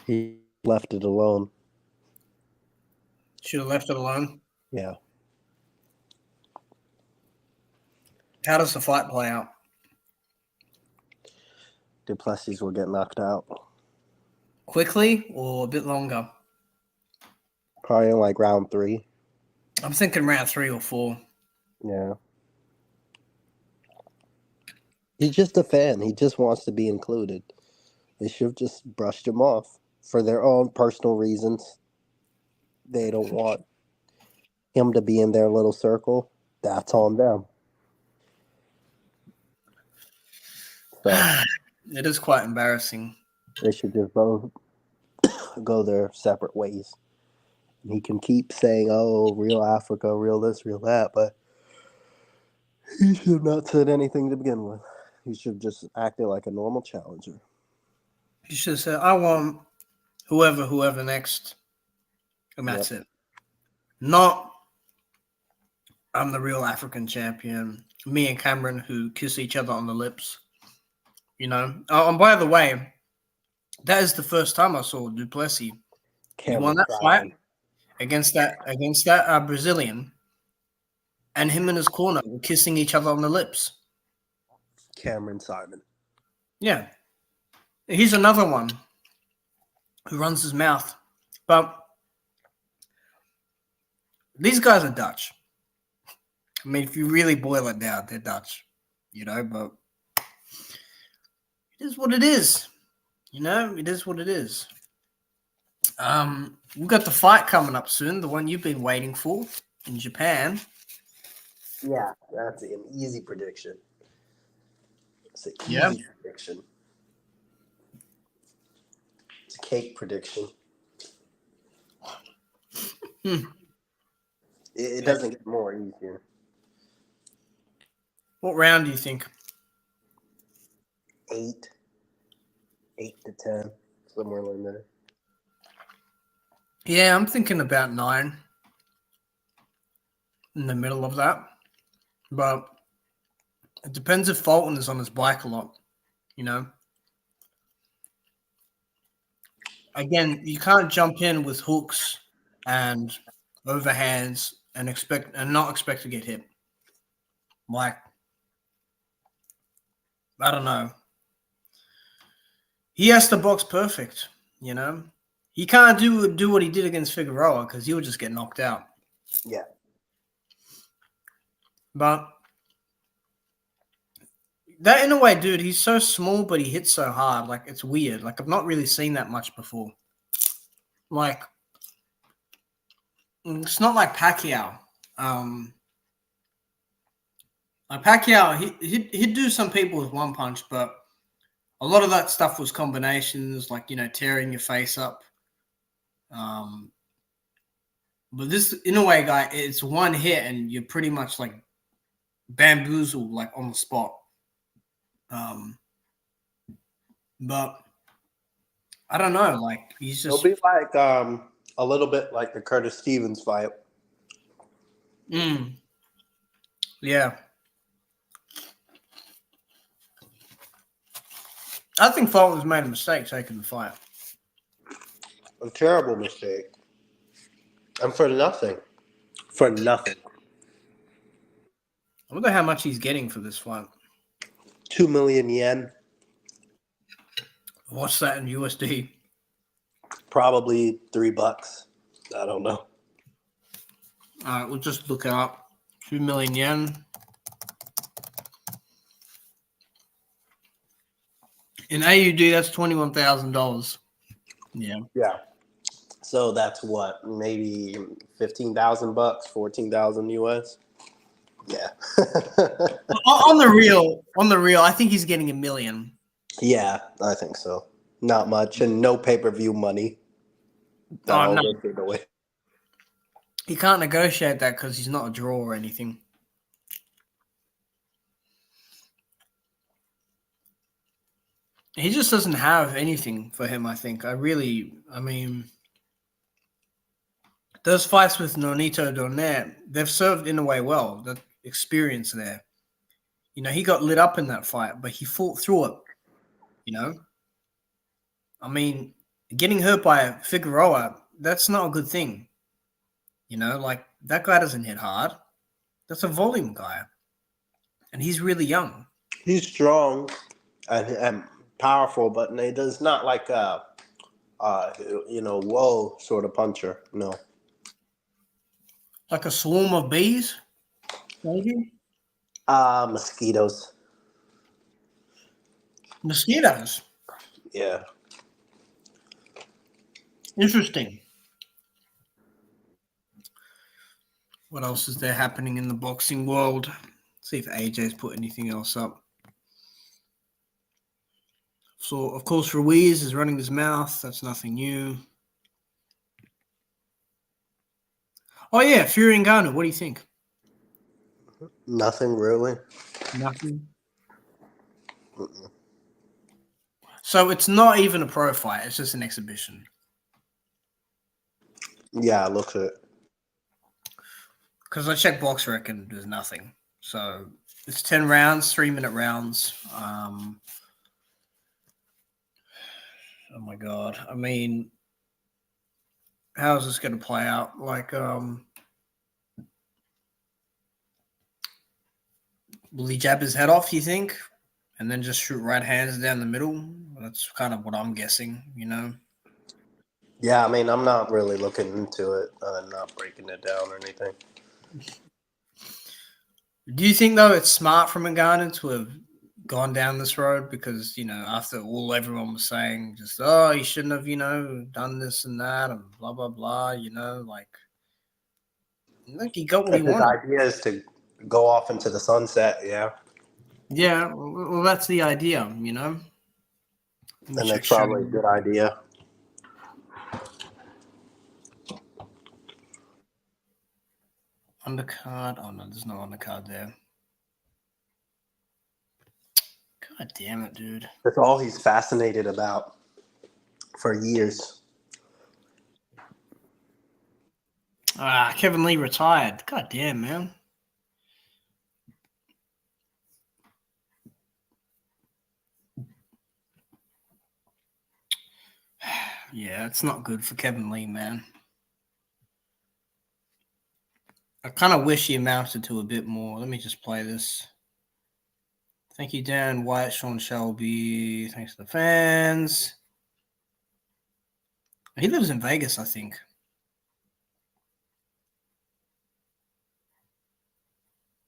He left it alone. Should have left it alone. Yeah. How does the fight play out? Du Plessis will get knocked out. Quickly or a bit longer? Probably in like round 3. I'm thinking round 3 or 4. Yeah. He's just a fan. He just wants to be included. They should have just brushed him off for their own personal reasons. They don't want him to be in their little circle. That's on them. So It is quite embarrassing. they should just both go their separate ways. And he can keep saying, "Oh, real Africa, real this, real that," but he should have not said anything to begin with. He should have just acted like a normal challenger. You should have said, I want whoever next. And that's it. Not, I'm the real African champion. Me and Cameron who kiss each other on the lips. You know? Oh, and by the way, that is the first time I saw Du Plessis. He won that fight against that Brazilian. And him and his corner were kissing each other on the lips. Cameron Simon. Yeah. He's another one who runs his mouth. But these guys are Dutch. I mean, if you really boil it down, they're Dutch. You know, but it is what it is. You know, it is what it is. We've got the fight coming up soon, the one you've been waiting for in Japan. Yeah, that's an easy prediction. It's an easy prediction. It's a cake prediction. It doesn't get more easier. What round do you think? 8 to 10, somewhere in there. Yeah, I'm thinking about 9 in the middle of that. But it depends if Fulton is on his bike a lot, you know. Again, you can't jump in with hooks and overhands and not expect to get hit. Like, I don't know. He has to box perfect, you know. He can't do what he did against Figueroa because he would just get knocked out. Yeah. But that, in a way, dude, he's so small, but he hits so hard. Like, it's weird. Like, I've not really seen that much before. Like, it's not like Pacquiao. Like Pacquiao, he'd do some people with one punch, but a lot of that stuff was combinations, like, you know, tearing your face up. But this, in a way, guy, it's one hit and you're pretty much like bamboozled, like on the spot. But I don't know, like he's just. It'll be like a little bit like the Curtis Stevens fight. Yeah. I think Fulton's made a mistake taking the fight. A terrible mistake. And for nothing. For nothing. I wonder how much he's getting for this fight. 2 million yen. What's that in USD? Probably $3. I don't know. All right, we'll just look it up. 2 million yen. In AUD, that's $21,000. Yeah. Yeah. So that's what, maybe $15,000, 14,000 US. Yeah. on the real, I think he's getting $1 million. Yeah, I think so. Not much, and no pay-per-view money. Oh, no. Take it away. He can't negotiate that because he's not a draw or anything. He just doesn't have anything for him, I think. I mean, those fights with Nonito Donet, they've served in a way well. The experience there. You know, he got lit up in that fight, but he fought through it. You know? I mean, getting hurt by Figueroa, that's not a good thing. You know, like that guy doesn't hit hard. That's a volume guy. And he's really young. He's strong and powerful, but he's not like a whoa sort of puncher. No. Like a swarm of bees, maybe? Mosquitoes. Mosquitoes. Yeah. Interesting. What else is there happening in the boxing world? Let's see if AJ's put anything else up. So, of course, Ruiz is running his mouth. That's nothing new. Oh, yeah, Fury and Ngannou. What do you think? Nothing really. Nothing. Mm-mm. So it's not even a pro fight. It's just an exhibition. Yeah, it looks it. Because I checked box rec and there's nothing. So it's 10 rounds, 3-minute rounds. Oh my God. I mean, how is this going to play out? Like, will he jab his head off, you think? And then just shoot right hands down the middle? That's kind of what I'm guessing, you know? Yeah, I mean, I'm not really looking into it. Not breaking it down or anything. Do you think, though, it's smart from Ngannou to have gone down this road? Because, you know, after all everyone was saying, just, oh, he shouldn't have, you know, done this and that and blah, blah, blah, you know, like he got what he If his wanted. idea is to go off into the sunset, yeah. Yeah, well, that's the idea, you know? And that's probably a good idea. Undercard. Oh, no, there's no undercard there. God damn it, dude. That's all he's fascinated about for years. Kevin Lee retired. God damn, man. Yeah, it's not good for Kevin Lee, man. I kind of wish he amounted to a bit more. Let me just play this. Thank you, Dan White, Sean Shelby. Thanks to the fans. He lives in Vegas, I think.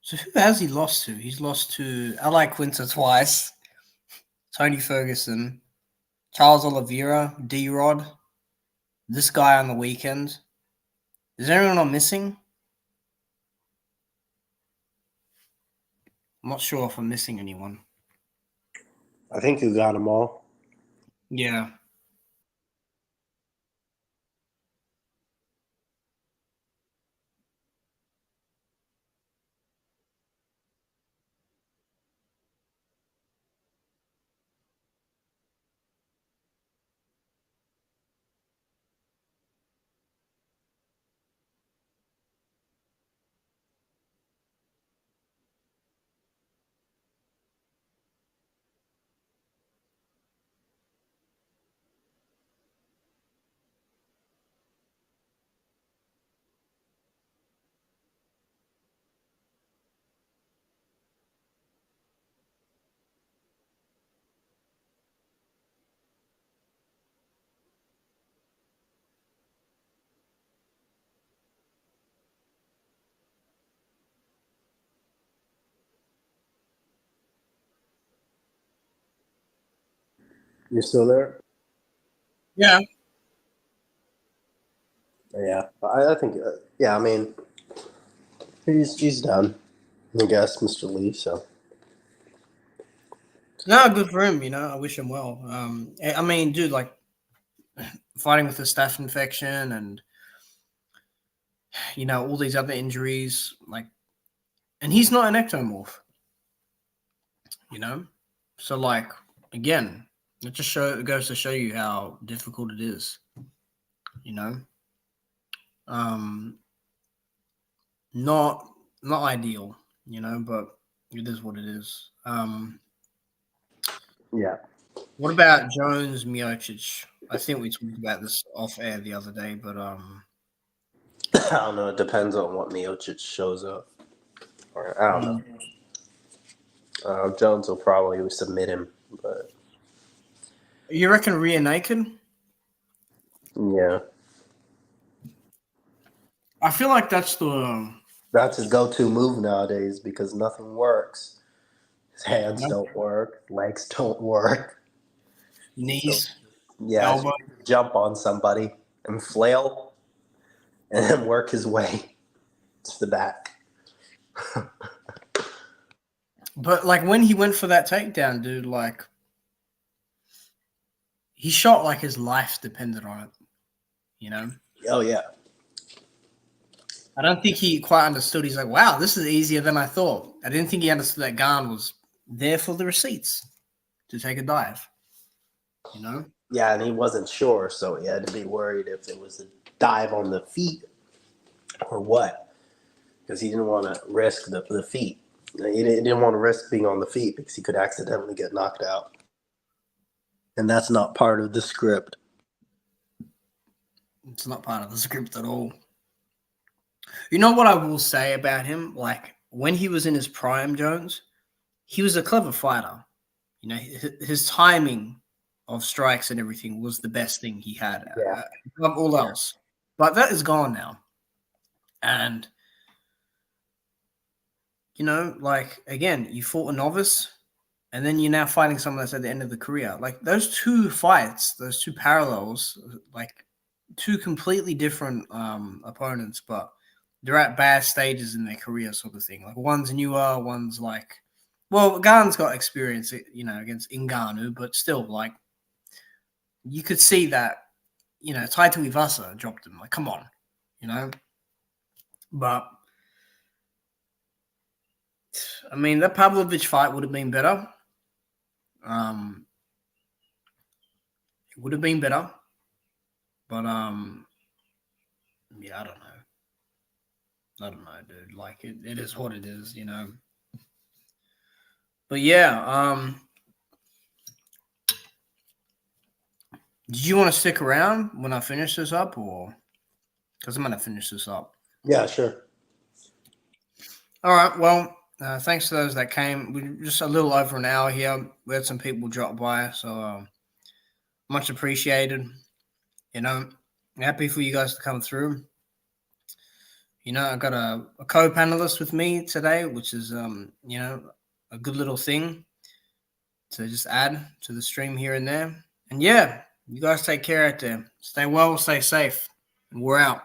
So who has he lost to? He's lost to Ally Quinter twice, Tony Ferguson, Charles Oliveira, D-Rod, this guy on the weekend. Is anyone not missing? I'm not sure if I'm missing anyone. I think you got them all. Yeah. You still there? Yeah. Yeah, I think. Yeah, I mean, he's done. I guess, Mr. Lee. So No, good for him, you know. I wish him well. I mean, dude, like fighting with a staph infection and you know all these other injuries, like, and he's not an ectomorph, you know. So, like, again, it goes to show you how difficult it is, you know. Not ideal, you know, but it is what it is. yeah, What about Jones Miocic? I think we talked about this off air the other day, but I don't know. It depends on what Miocic shows up. Or, I don't know. Jones will probably submit him, but you reckon rear naked? yeah, I feel like that's the that's his go-to move nowadays because nothing works. His hands don't work, legs don't work. knees, Yeah, elbow. jump on somebody and flail, and then work his way to the back. But like when he went for that takedown, dude, like he shot like his life depended on it. You know? Oh yeah, I don't think he quite understood. He's like, wow, this is easier than I thought. I didn't think he understood that Garn was there for the receipts to take a dive. You know? yeah, and he wasn't sure, so he had to be worried if it was a dive on the feet or what, because he didn't want to risk the feet. He didn't want to risk being on the feet because he could accidentally get knocked out, and that's not part of the script. It's not part of the script at all. You know what I will say about him? Like when he was in his prime, Jones, he was a clever fighter. You know, his timing of strikes and everything was the best thing he had above all else. But that is gone now. And, you know, like, again, you fought a novice and then you're now fighting someone that's at the end of the career. Like those two fights, those two parallels, like two completely different opponents, but they're at bad stages in their career sort of thing. Like one's newer, one's like, well, Garn's got experience, you know, against Ngannou, but still, like, you could see that, you know, Taito Ivasa dropped him. Like, come on, you know? But, I mean, that Pavlovich fight would have been better. It would have been better. But, yeah, I don't know, dude. Like, it is what it is, you know? But, yeah, did you want to stick around when I finish this up, or because I'm going to finish this up? Yeah, sure. All right. Well, thanks to those that came. We're just a little over an hour here. We had some people drop by, so much appreciated. You know, happy for you guys to come through. You know, I got a co-panelist with me today, which is you know, a good little thing to just add to the stream here and there. And yeah, you guys take care out there. Stay well, stay safe, and we're out.